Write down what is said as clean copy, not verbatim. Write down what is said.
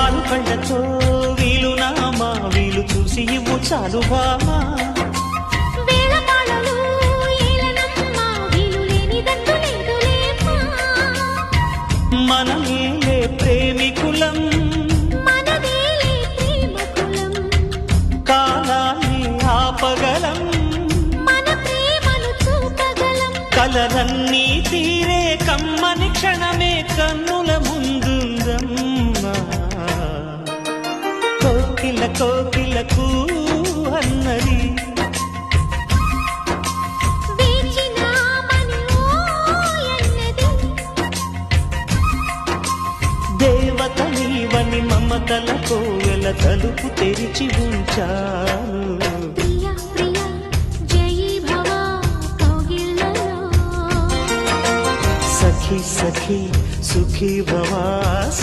పాలు కళ్ళతో వీలు నామా వీలు చూసి ఇవ్వు చాలు బామా మనమేలే ప్రేమికులం కాలాన్ని ఆపగలం కలలన్నీ తీరే కమ్మని క్షణమే కన్నుల ముందుందమ్మా కోకిల కోకిలకు అన్నది దేవత నీవని మమతల కోవెల తలుపు తెరిచి ఉంచాను సఖీ సఖీ సుఖీ భవా